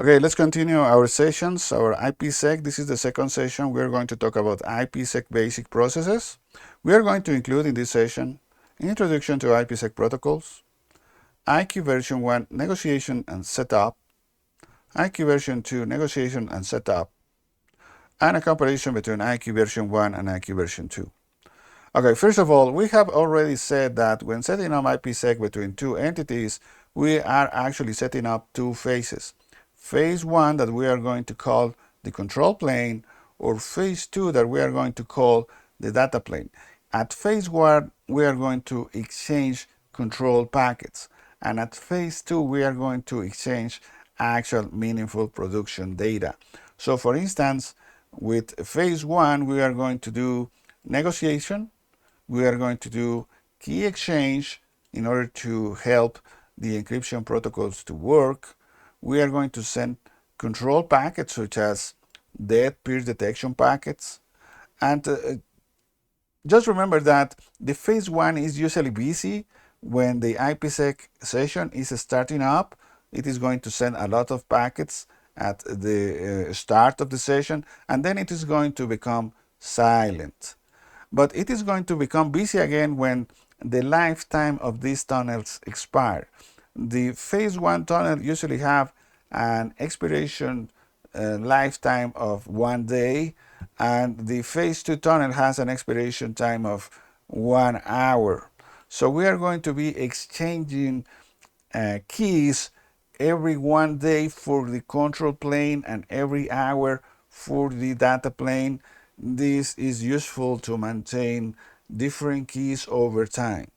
Okay, let's continue our sessions, our IPSEC. This is the second session. We're going to talk about IPSEC basic processes. We are going to include in this session Introduction to IPSEC protocols, IQ version 1 negotiation and setup, IQ version 2 negotiation and setup, and a comparison between IQ version 1 and IQ version 2. Okay, first of all, we have already said that when setting up IPSEC between two entities, we are actually setting up two phases. Phase 1 that we are going to call the control plane, or phase 2 that we are going to call the data plane. At phase 1, we are going to exchange control packets, and at phase 2, we are going to exchange actual meaningful production data. So for instance, with phase 1, we are going to do negotiation, we are going to do key exchange in order to help the encryption protocols to work. We are going to send control packets such as dead peer detection packets. And just remember that the phase 1 is usually busy. When the IPSEC session is starting up, it is going to send a lot of packets at the start of the session, and then it is going to become silent. But it is going to become busy again when the lifetime of these tunnels expire. The phase 1 tunnel usually have an expiration lifetime of 1 day, and the phase 2 tunnel has an expiration time of 1 hour. So we are going to be exchanging keys every 1 day for the control plane and every hour for the data plane. This is useful to maintain different keys over time.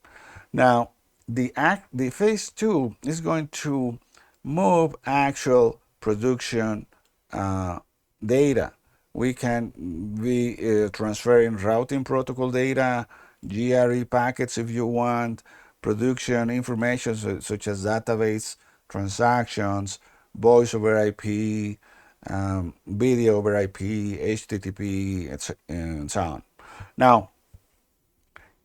Now, the phase 2 is going to move actual production data. We can be transferring routing protocol data, GRE packets if you want, production information such as database transactions, voice over IP, video over IP, HTTP, and so on. Now,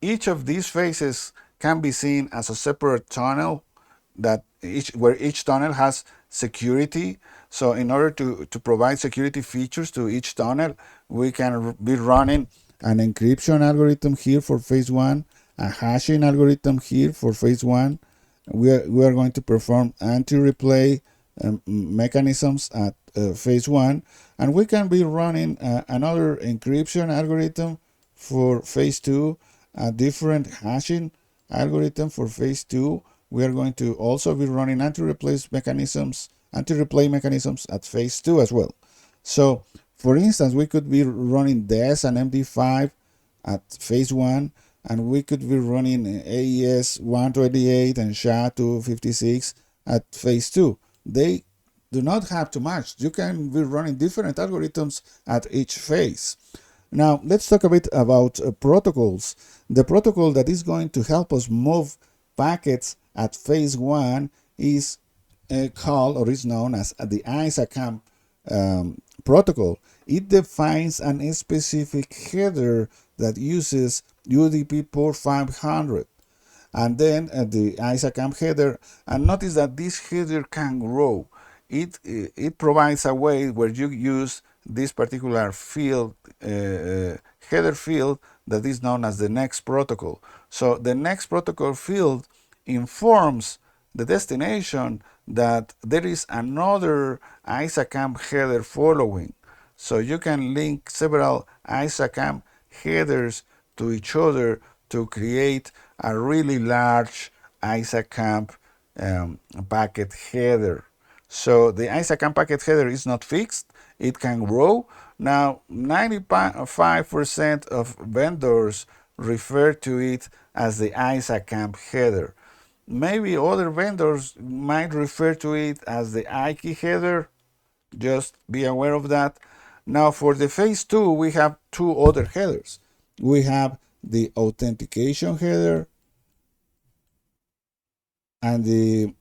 each of these phases can be seen as a separate tunnel where each tunnel has security. So in order to provide security features to each tunnel, we can be running an encryption algorithm here for phase 1, a hashing algorithm here for phase 1. We are going to perform anti-replay mechanisms at phase 1, and we can be running another encryption algorithm for phase 2, a different hashing algorithm for phase 2. We are going to also be running anti-replay mechanisms at phase 2 as well. So for instance, we could be running DES and MD5 at phase 1, and we could be running AES-128 and SHA-256 at phase 2. They do not have to match. You can be running different algorithms at each phase. Now, let's talk a bit about protocols. The protocol that is going to help us move packets at phase 1 is called, or is known as, the ISAKMP protocol. It defines a specific header that uses UDP port 500, and then the ISAKMP header. And notice that this header can grow. It provides a way where you use this particular field, header field, that is known as the next protocol. So the next protocol field informs the destination that there is another ISAKMP header following. So you can link several ISAKMP headers to each other to create a really large ISAKMP packet header. So the ISAKMP packet header is not fixed. It can grow. Now, 95% of vendors refer to it as the ISAKMP header. Maybe other vendors might refer to it as the IKEv header. Just be aware of that. Now, for the phase 2, we have two other headers. We have the authentication header and the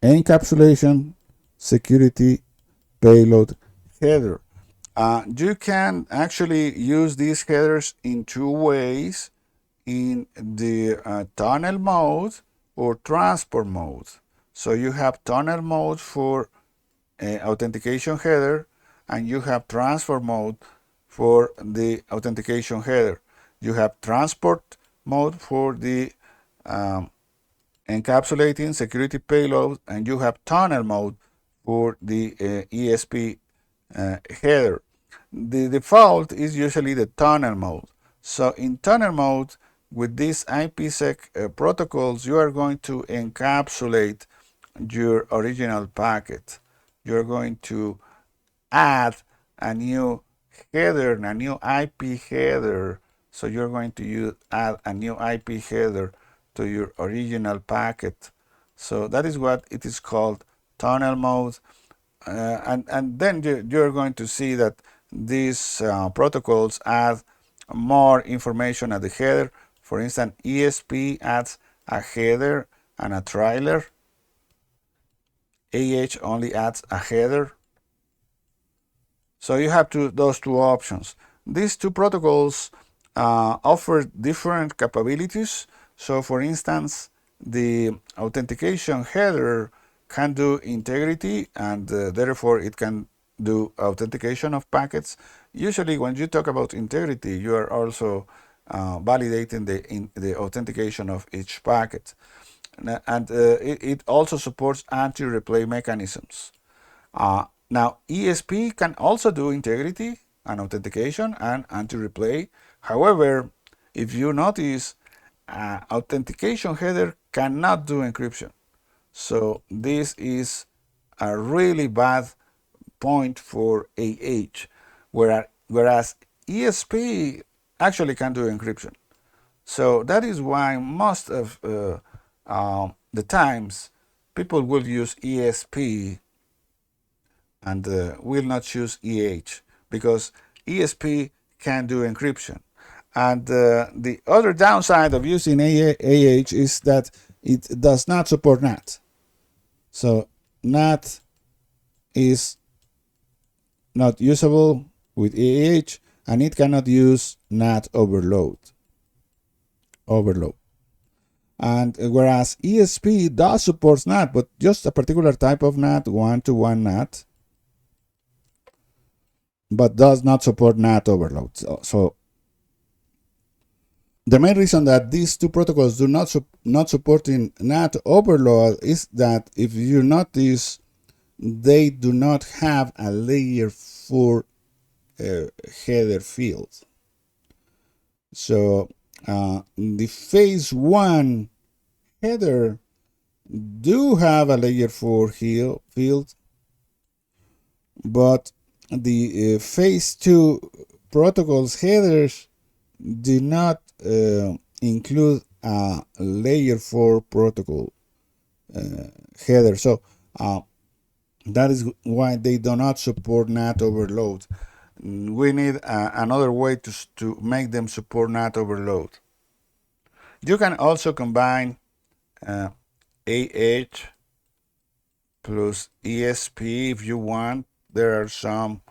encapsulation security payload header. You can actually use these headers in two ways: in the tunnel mode or transport mode. So you have tunnel mode for authentication header, and you have transfer mode for the authentication header. You have transport mode for the encapsulating security payload, and you have tunnel mode for the ESP header. The default is usually the tunnel mode. So in tunnel mode, with these IPSEC protocols, you are going to encapsulate your original packet. You're going to add a new header, a new IP header. So you're going to add a new IP header to your original packet. So that is what it is called, tunnel mode. And then you're going to see that these protocols add more information at the header. For instance, ESP adds a header and a trailer. AH only adds a header. So you have those two options. These two protocols offer different capabilities. So for instance, the authentication header can do integrity, and therefore it can do authentication of packets. Usually when you talk about integrity, you are also validating the authentication of each packet. And it also supports anti-replay mechanisms. Now, ESP can also do integrity and authentication and anti-replay. However, if you notice, authentication header cannot do encryption. So this is a really bad point for AH, whereas ESP actually can do encryption. So that is why most of the times people will use ESP and will not choose EH, because ESP can do encryption. And the other downside of using AH is that it does not support NAT. So NAT is not usable with AH, and it cannot use NAT overload. And whereas ESP does support NAT, but just a particular type of NAT, one-to-one NAT, but does not support NAT overload. So the main reason that these two protocols do not supporting NAT overload is that, if you notice, they do not have a layer 4 header field. So the phase 1 header do have a layer 4 field, but the phase 2 protocols headers do not include a layer 4 protocol header. So that is why they do not support NAT overload. We need another way to make them support NAT overload. You can also combine AH plus ESP if you want. There are some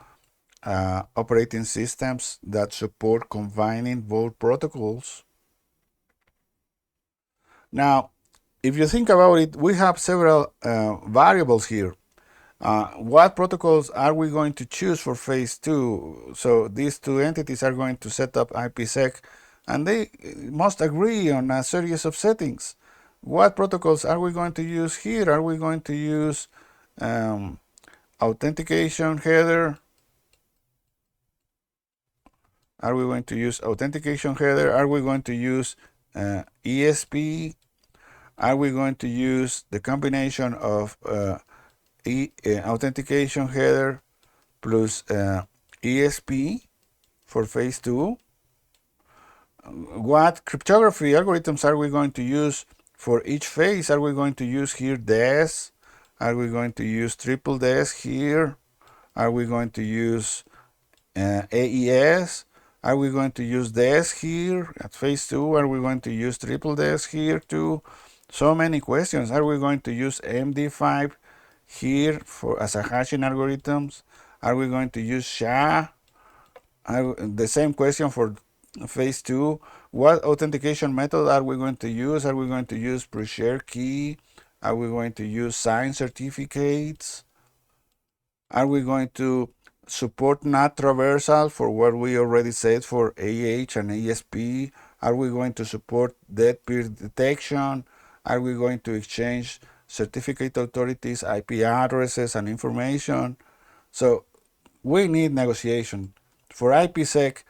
operating systems that support combining both protocols. Now, if you think about it, we have several variables here. What protocols are we going to choose for phase 2? So these two entities are going to set up IPSEC, and they must agree on a series of settings. What protocols are we going to use here? Are we going to use authentication header? Are we going to use authentication header? Are we going to use ESP? Are we going to use the combination of authentication header plus ESP for phase 2? What cryptography algorithms are we going to use for each phase? Are we going to use here DES? Are we going to use triple DES here? Are we going to use AES? Are we going to use DES here at phase 2? Are we going to use triple DES here too? So many questions. Are we going to use MD5 here as a hashing algorithms? Are we going to use SHA? The same question for phase 2. What authentication method are we going to use? Are we going to use pre-share key? Are we going to use signed certificates? Are we going to support NAT traversal for what we already said for AH and ASP? Are we going to support dead peer detection? Are we going to exchange certificate authorities, IP addresses, and information? So we need negotiation. For IPSEC,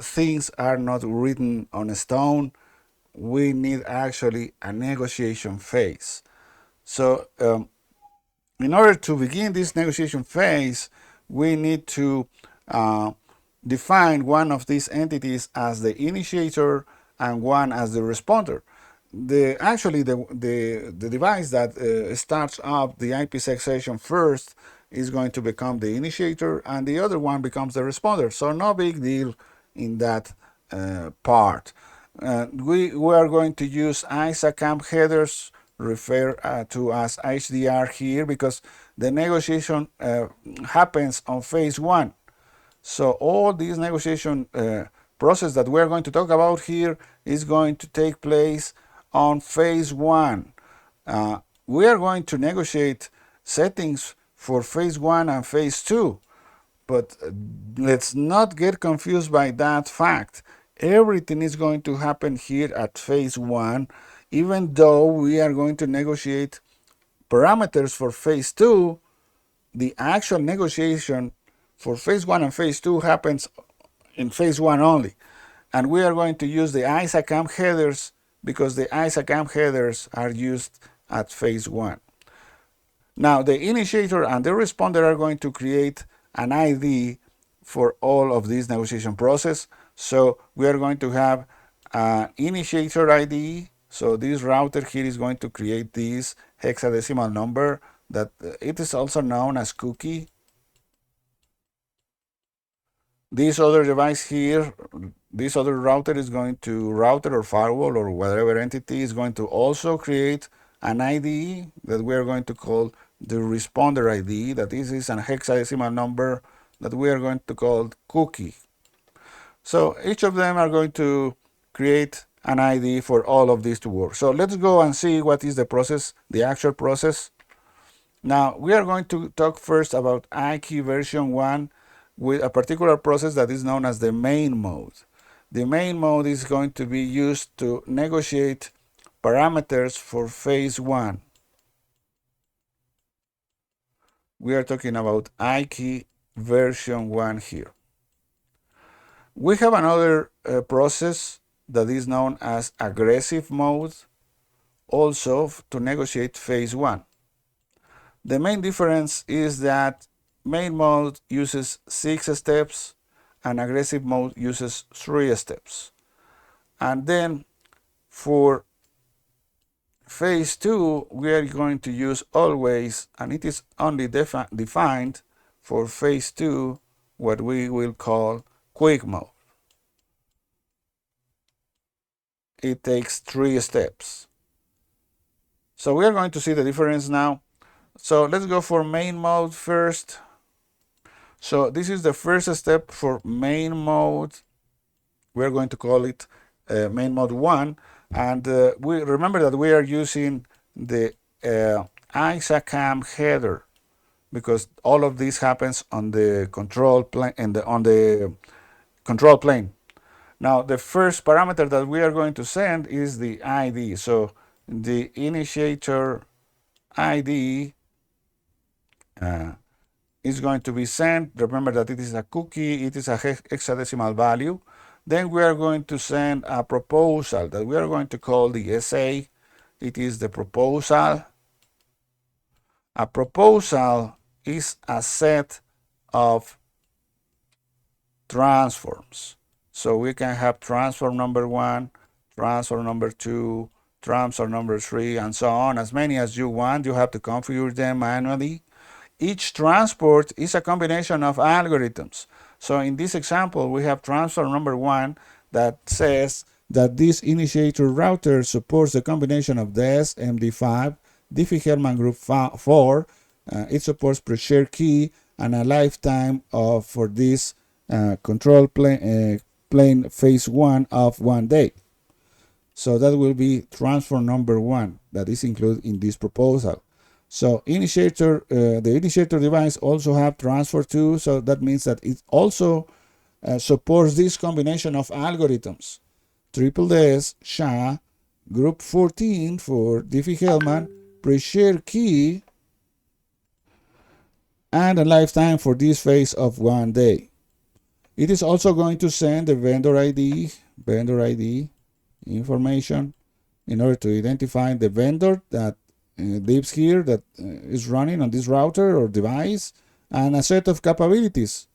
things are not written on stone. We need actually a negotiation phase. So in order to begin this negotiation phase, we need to define one of these entities as the initiator and one as the responder. The device that starts up the IPSEC session first is going to become the initiator, and the other one becomes the responder. So no big deal in that part. We are going to use ISAKMP headers, refer to as HDR here, because the negotiation happens on phase one. So all this negotiation process that we're going to talk about here is going to take place on phase one. We are going to negotiate settings for phase one and phase two, but let's not get confused by that fact. Everything is going to happen here at phase one, even though we are going to negotiate parameters for phase two. The actual negotiation for phase one and phase two happens in phase one only. And we are going to use the ISAKMP headers because the ISAKMP headers are used at phase one. Now, the initiator and the responder are going to create an ID for all of this negotiation process. So we are going to have an initiator ID. So this router here is going to create this hexadecimal number that it is also known as cookie. This other device here, this other router is going to, router or firewall or whatever entity is going to also create an ID that we are going to call the responder ID, that this is an hexadecimal number that we are going to call cookie. So each of them are going to create an ID for all of these to work. So let's go and see what is the process, the actual process. Now we are going to talk first about IKEv version 1 with a particular process that is known as the main mode. The main mode is going to be used to negotiate parameters for phase 1. We are talking about IKEv version 1 here. We have another process that is known as aggressive mode, also to negotiate phase 1. The main difference is that main mode uses 6 steps and aggressive mode uses 3 steps. And then for phase 2, we are going to use always, and it is only defined for phase 2, what we will call quick mode. It takes 3 steps. So we are going to see the difference now. So let's go for main mode first. So this is the first step for main mode. We're going to call it main mode 1. And we remember that we are using the ISAKMP header because all of this happens on the control plane and on the control plane. Now the first parameter that we are going to send is the ID. So the initiator ID is going to be sent. Remember that it is a cookie, it is a hexadecimal value. Then we are going to send a proposal that we are going to call the SA. It is the proposal. A proposal is a set of transforms. So we can have transform number 1, transform number 2, transform number 3, and so on, as many as you want. You have to configure them manually. Each transport is a combination of algorithms. So in this example, we have transform number 1 that says that this initiator router supports the combination of DES, MD5, Diffie-Hellman group 4. It supports pre-shared key and a lifetime of, for this control plane phase 1 of 1 day. So that will be transfer number 1 that is included in this proposal. So initiator, the initiator device also have transfer 2, so that means that it also supports this combination of algorithms. Triple S, SHA, group 14 for Diffie-Hellman, pre-share key, and a lifetime for this phase of 1 day. It is also going to send the vendor ID information in order to identify the vendor that lives here, that is running on this router or device, and a set of capabilities.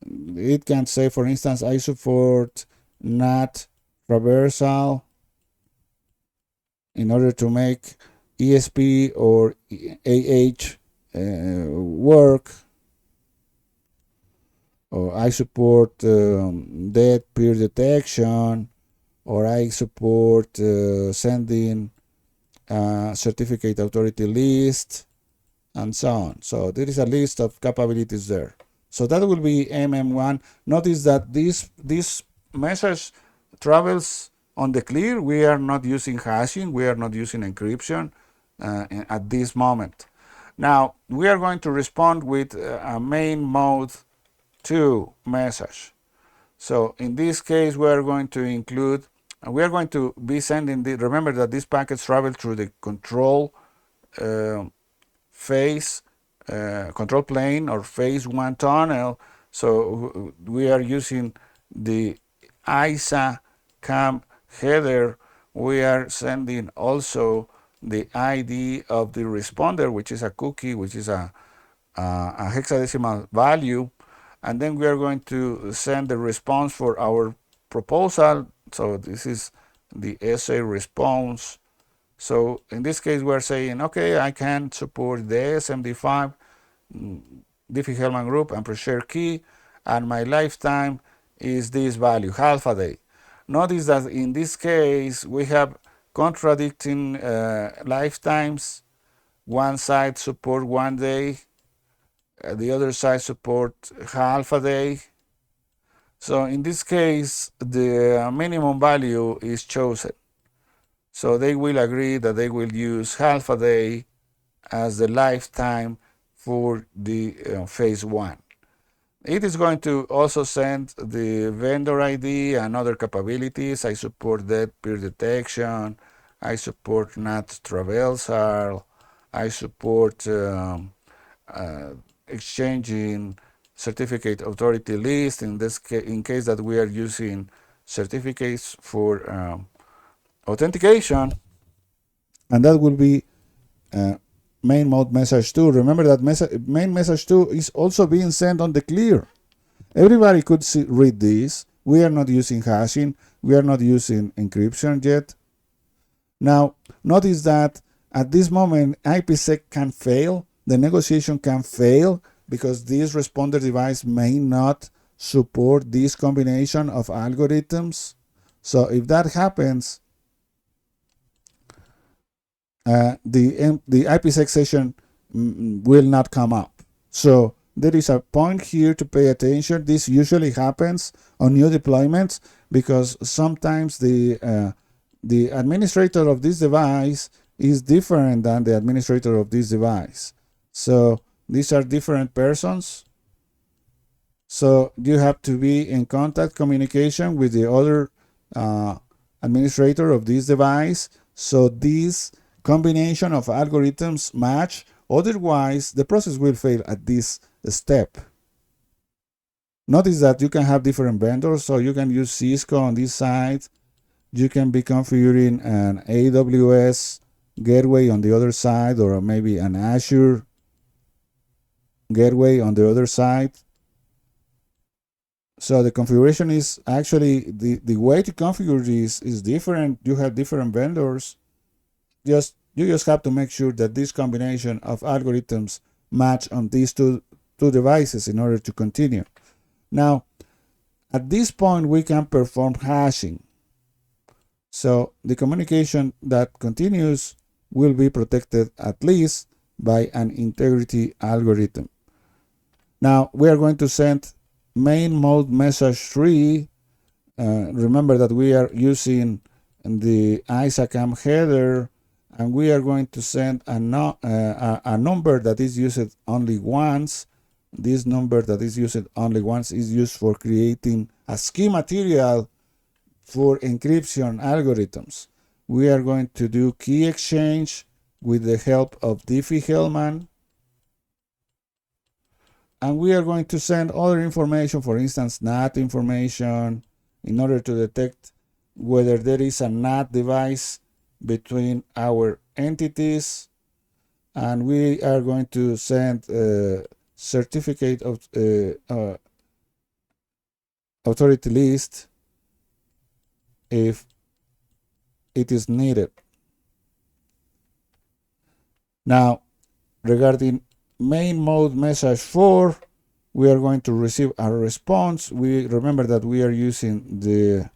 It can say, for instance, I support NAT traversal in order to make ESP or AH work, or I support dead peer detection, or I support sending certificate authority list, and so on. So there is a list of capabilities there. So that will be MM1. Notice that this message travels on the clear. We are not using hashing. We are not using encryption at this moment. Now, we are going to respond with a main mode 2 message. So in this case, we are going to include, we are going to be sending the, remember that these packets travel through the control phase, control plane or phase 1 tunnel. So we are using the ISAKMP header. We are sending also the ID of the responder, which is a cookie, which is a hexadecimal value. And then we are going to send the response for our proposal. So this is the essay response. So in this case, we're saying, okay, I can support the SMD5, Diffie-Hellman group, and pre-share key, and my lifetime is this value, half a day. Notice that in this case, we have contradicting lifetimes. One side support 1 day, the other side support half a day. So in this case, the minimum value is chosen. So they will agree that they will use half a day as the lifetime for the phase 1. It is going to also send the vendor ID and other capabilities. I support dead peer detection. I support NAT traversal. I support exchanging certificate authority list in this in case that we are using certificates for authentication, and that will be main mode message 2. Remember that main message 2 is also being sent on the clear. Everybody could read this. We are not using hashing. We are not using encryption yet. Now, notice that at this moment, IPSEC can fail. The negotiation can fail because this responder device may not support this combination of algorithms. So if that happens, the IPSEC session will not come up. So there is a point here to pay attention. This usually happens on new deployments because sometimes the administrator of this device is different than the administrator of this device. So these are different persons. So you have to be in contact communication with the other administrator of this device. So this combination of algorithms match. Otherwise, the process will fail at this step. Notice that you can have different vendors. So you can use Cisco on this side. You can be configuring an AWS gateway on the other side, or maybe an Azure gateway on the other side. So the configuration is actually, the way to configure this is different. You have different vendors. You just have to make sure that this combination of algorithms match on these two devices in order to continue. Now, at this point, we can perform hashing. So the communication that continues will be protected at least by an integrity algorithm. Now we are going to send main mode message 3. Remember that we are using the ISAKMP header, and we are going to send a number that is used only once. This number that is used only once is used for creating a scheme material for encryption algorithms. We are going to do key exchange with the help of Diffie-Hellman, and we are going to send other information, for instance, NAT information, in order to detect whether there is a NAT device between our entities, and we are going to send a certificate of authority list if it is needed. Now, regarding main mode message 4, we are going to receive a response. We remember that we are using the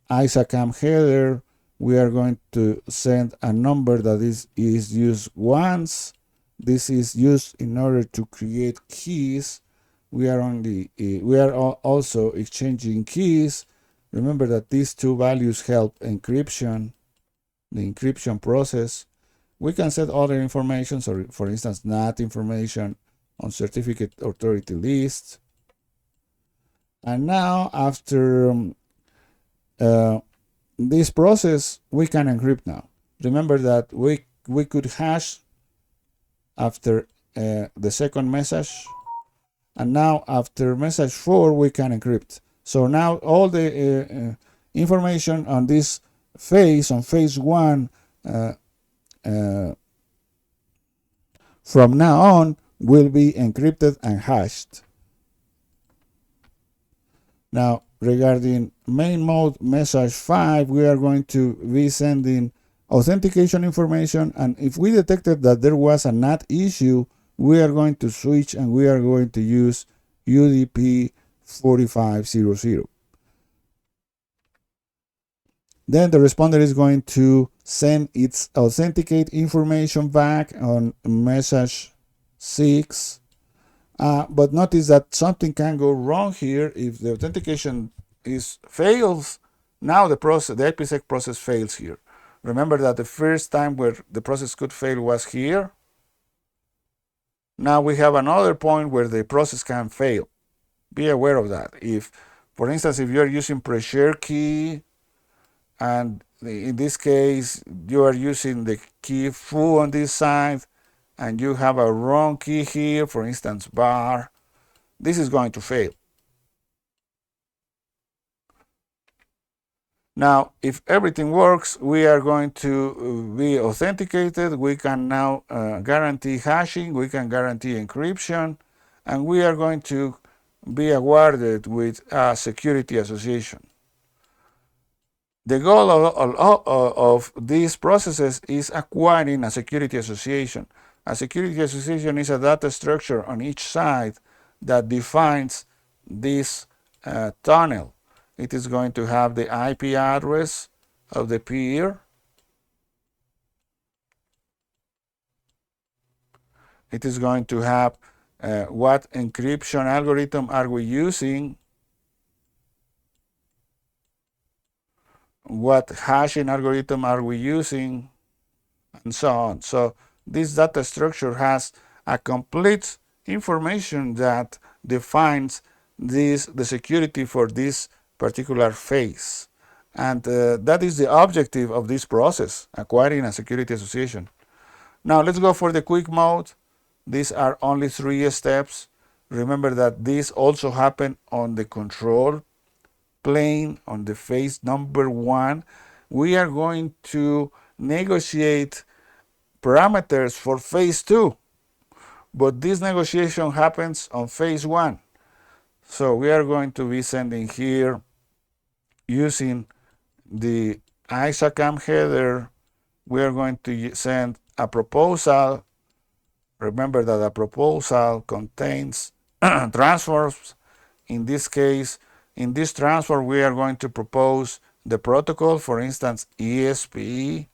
ISAKMP header. We are going to send a number that is used once. This is used in order to create keys. We are also exchanging keys. Remember that these two values help encryption, the encryption process. We can set other information, so for instance, NAT information on certificate authority list. And now, after this process, we can encrypt now. Remember that we could hash after the second message, and now after message 4, we can encrypt. So now all the information on this phase, on phase 1, from now on, will be encrypted and hashed. Now, regarding main mode message 5, we are going to be sending authentication information, and if we detected that there was a NAT issue, we are going to switch and we are going to use UDP 4500. Then the responder is going to send its authenticate information back on message 6. But notice that something can go wrong here. If the authentication fails, now the IPSEC process fails here. Remember that the first time where the process could fail was here. Now we have another point where the process can fail. Be aware of that. If, for instance, if you are using pre-share key, and in this case you are using the key foo on this side, and you have a wrong key here, for instance, bar, this is going to fail. Now, if everything works, we are going to be authenticated. We can now guarantee hashing, we can guarantee encryption, and we are going to be awarded with a security association. The goal of these processes is acquiring a security association. A security association is a data structure on each side that defines this tunnel. It is going to have the IP address of the peer. It is going to have what encryption algorithm are we using, what hashing algorithm are we using, and so on. So this data structure has a complete information that defines the security for this particular phase. And that is the objective of this process, acquiring a security association. Now let's go for the quick mode. These are only 3 steps. Remember that these also happen on the control plane, on the phase number 1. We are going to negotiate parameters for phase 2, but this negotiation happens on phase 1. So we are going to be sending here, using the ISAKMP header, we are going to send a proposal. Remember that a proposal contains transfers. In this case, in this transfer, we are going to propose the protocol, for instance, ESP,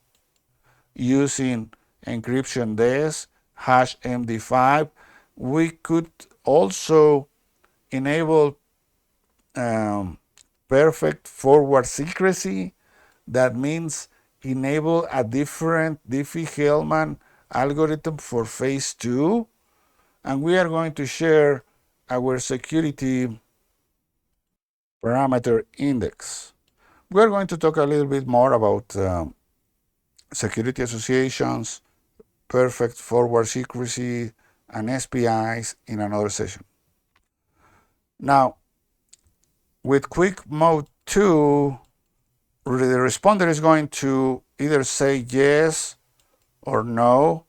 using encryption des, hash MD5. We could also enable perfect forward secrecy, That means enable a different Diffie-Hellman algorithm for phase 2, and we are going to share our security parameter index. We are going to talk a little bit more about security associations, perfect forward secrecy, and SPIs in another session. Now, with quick mode 2, the responder is going to either say yes or no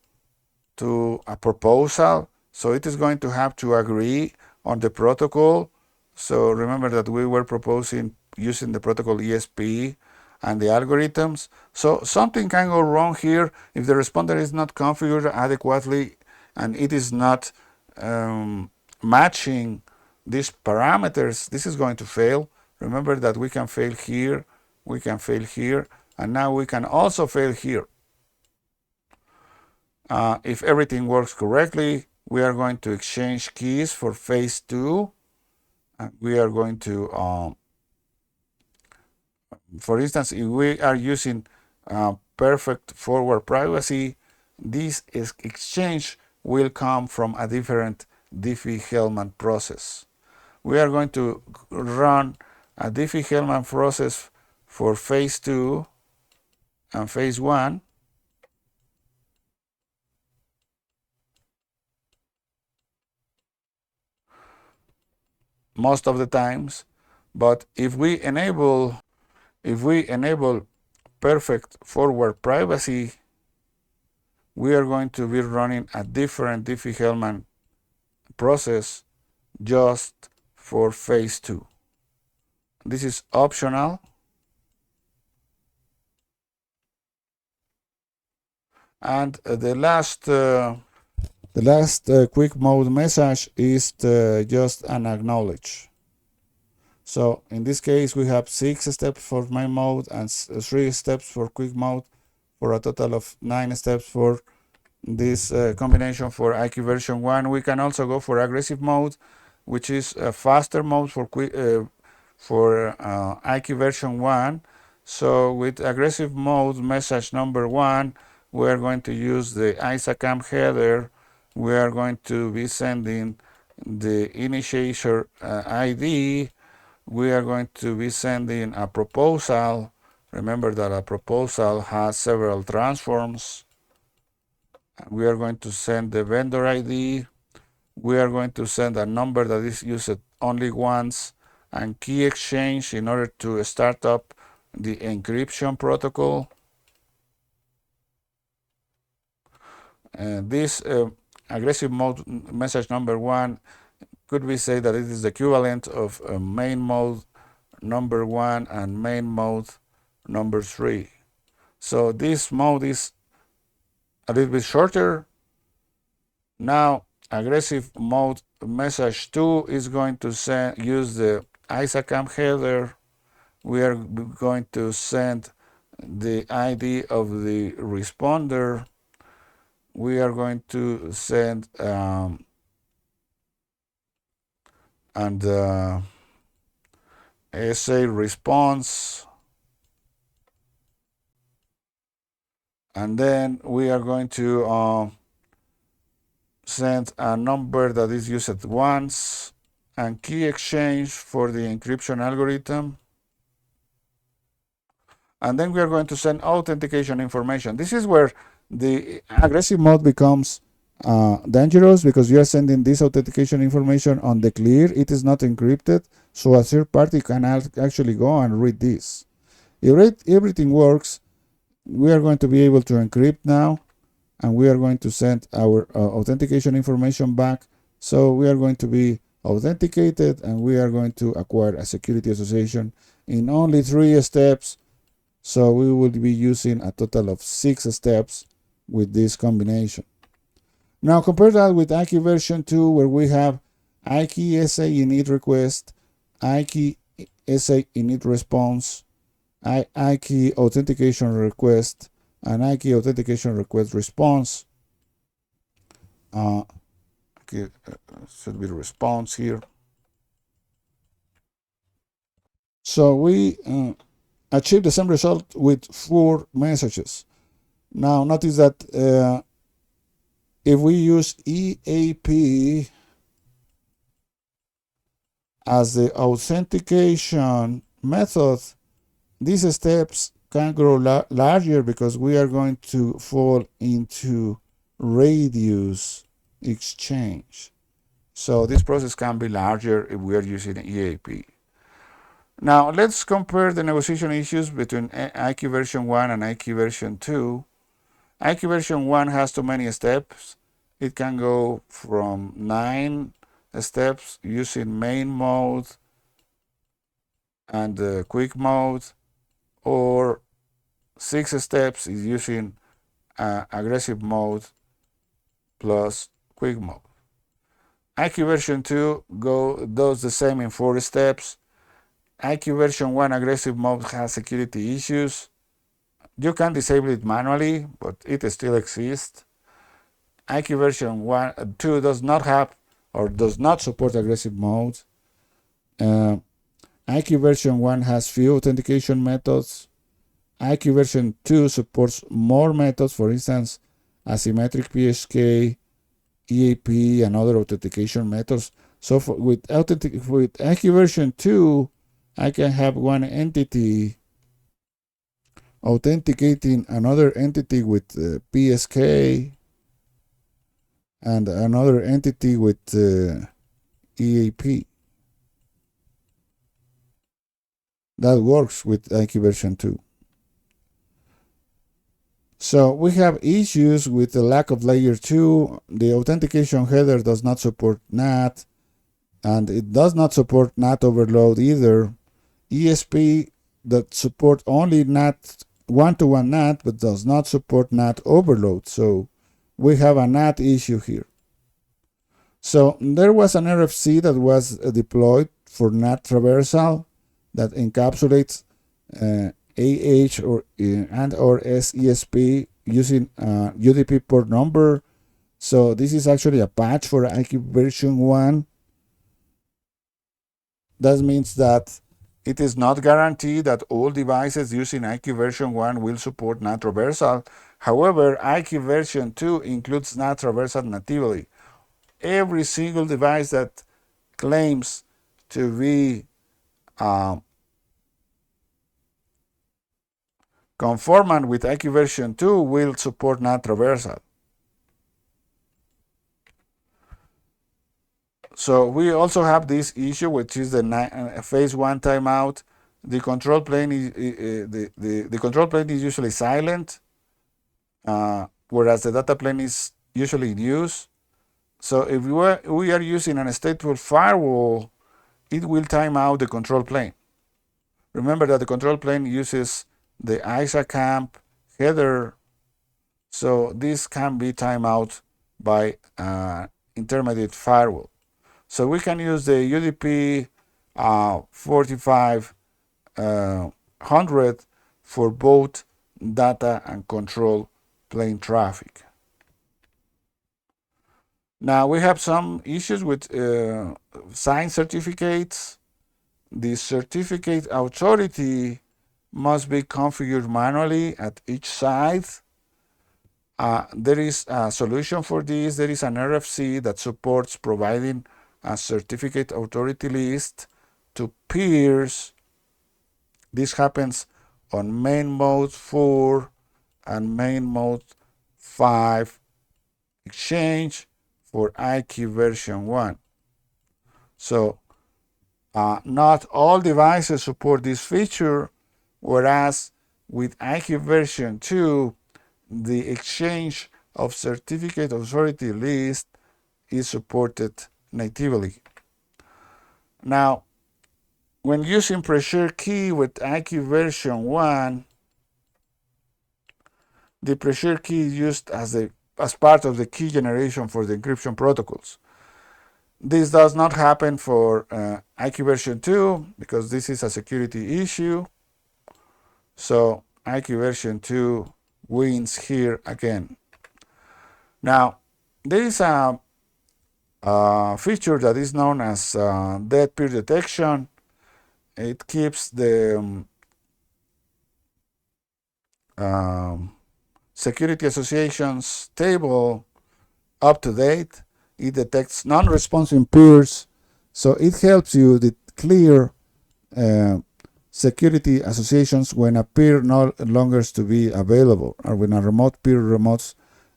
to a proposal. So it is going to have to agree on the protocol. So remember that we were proposing using the protocol ESP and the algorithms. So something can go wrong here if the responder is not configured adequately and it is not matching these parameters. This is going to fail. Remember that we can fail here, we can fail here, and now we can also fail here. If everything works correctly, we are going to exchange keys for phase 2. We are going to, for instance, if we are using perfect forward privacy, this exchange will come from a different Diffie-Hellman process. We are going to run a Diffie-Hellman process for phase 2 and phase 1. Most of the times, but if we enable perfect forward privacy, we are going to be running a different Diffie-Hellman process just for phase 2. This is optional. And the last quick mode message is just an acknowledge. So in this case, we have 6 steps for main mode and 3 steps for quick mode, for a total of 9 steps for this combination for IKEv version 1. We can also go for aggressive mode, which is a faster mode for IKEv version 1. So with aggressive mode message number 1, we are going to use the ISAKMP header. We are going to be sending the initiator ID. We are going to be sending a proposal. Remember that a proposal has several transforms. We are going to send the vendor ID. We are going to send a number that is used only once, and key exchange in order to start up the encryption protocol. This aggressive mode message number 1 could we say that it is the equivalent of main mode number 1 and main mode number 3. So this mode is a little bit shorter. Now aggressive mode message 2 is going to use the ISAKMP header. We are going to send the ID of the responder. We are going to send essay response, and then we are going to send a number that is used once, and key exchange for the encryption algorithm. And then we are going to send authentication information. This is where the aggressive mode becomes dangerous, because you are sending this authentication information on the clear. It is not encrypted, so a third party can actually go and read this. If everything works, we are going to be able to encrypt now, and we are going to send our authentication information back. So we are going to be authenticated, and we are going to acquire a security association in only 3 steps. So we will be using a total of 6 steps with this combination. Now compare that with IKEv version 2, where we have IKESA init request, IKESA init response, IKE authentication request, and IKE authentication request response. Should be response here. So we achieve the same result with 4 messages. Now notice that if we use EAP as the authentication method, these steps can grow larger because we are going to fall into radius exchange. So this process can be larger if we are using EAP. Now let's compare the negotiation issues between IKEv version 1 and IKEv version 2. IKEv version 1 has too many steps. It can go from 9 steps using main mode and quick mode, or 6 steps is using aggressive mode plus quick mode. IKEv version 2 does the same in 4 steps. IKEv version 1 aggressive mode has security issues. You can disable it manually, but it still exists. IKEv version 2 does not have or does not support aggressive mode. IKEv version 1 has few authentication methods. IKEv version 2 supports more methods, for instance, asymmetric PSK, EAP, and other authentication methods. So with IKEv version 2, I can have one entity authenticating another entity with PSK and another entity with EAP. That works with IKEv version 2. So we have issues with the lack of layer 2. The authentication header does not support NAT, and it does not support NAT overload either. ESP that support only NAT, one-to-one NAT, but does not support NAT overload. So we have a NAT issue here. So there was an RFC that was deployed for NAT traversal that encapsulates AH or SESP using UDP port number. So this is actually a patch for IKEv version 1. That means that it is not guaranteed that all devices using IKEv version 1 will support NAT traversal. However, IKEv version 2 includes NAT traversal natively. Every single device that claims to be conformant with IKEv version 2 will support NAT traversal. So we also have this issue, which is the phase 1 timeout. The control plane is the control plane is usually silent, whereas the data plane is usually in use. So if we are using an stateful firewall, it will time out the control plane. Remember that the control plane uses the ISAKMP header, so this can be timed out by intermediate firewall. So we can use the UDP 4500 for both data and control plane traffic. Now we have some issues with signed certificates. The certificate authority must be configured manually at each site. There is a solution for this. There is an RFC that supports providing a certificate authority list to peers. This happens on main mode 4 and main mode 5 exchange for IKEv version 1. So not all devices support this feature, whereas with IKEv version 2, the exchange of certificate authority list is supported natively. Now, when using pressure key with IKEv version 1, the pressure key is used as part of the key generation for the encryption protocols. This does not happen for IKEv version 2 because this is a security issue. So IKEv version 2 wins here again. Now, there is a feature that is known as dead peer detection. It keeps the security associations table up to date. It detects non-responsive peers, so it helps you clear security associations when a peer no longer to be available, or when a remote peer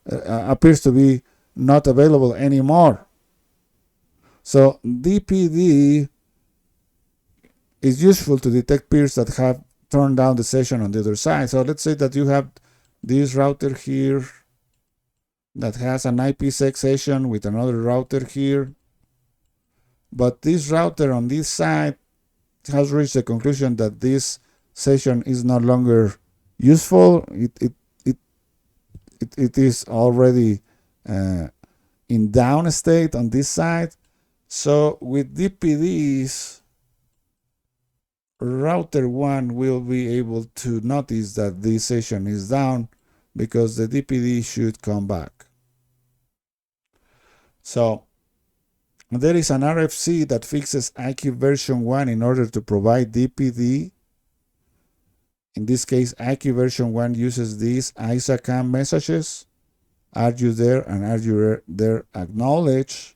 appears to be not available anymore. So DPD is useful to detect peers that have turned down the session on the other side. So let's say that you have this router here that has an IPSEC session with another router here, but this router on this side has reached the conclusion that this session is no longer useful. It is already in down state on this side. So with DPDs, router 1 will be able to notice that this session is down because the DPD should come back. So there is an RFC that fixes IKEv version 1 in order to provide DPD. In this case, IKEv version 1 uses these ISAKMP messages. Are you there and are you there acknowledge?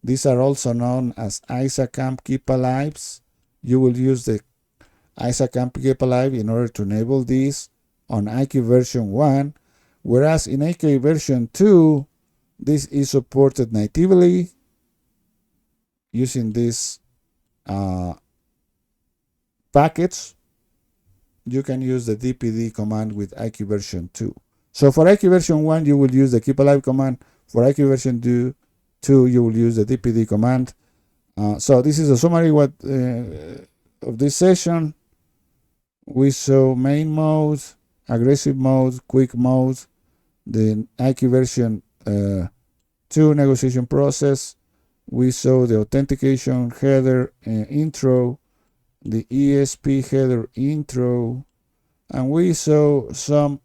These are also known as ISAKMP keep alives. You will use the ISAKMP keep alive in order to enable these on IKEv version 1, whereas in IKEv version 2, this is supported natively using this package. You can use the DPD command with IKEv version 2. So for IKEv version 1, you will use the keep alive command. For IKEv version 2, you will use the DPD command. So this is a summary of this session. We saw main mode, aggressive mode, quick mode, the IKEv version 2 negotiation process. We saw the authentication header intro, the ESP header intro, and we saw some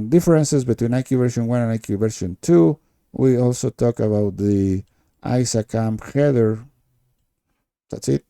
differences between IKEv version 1 and IKEv version 2. We also talk about the ISAKMP header. That's it.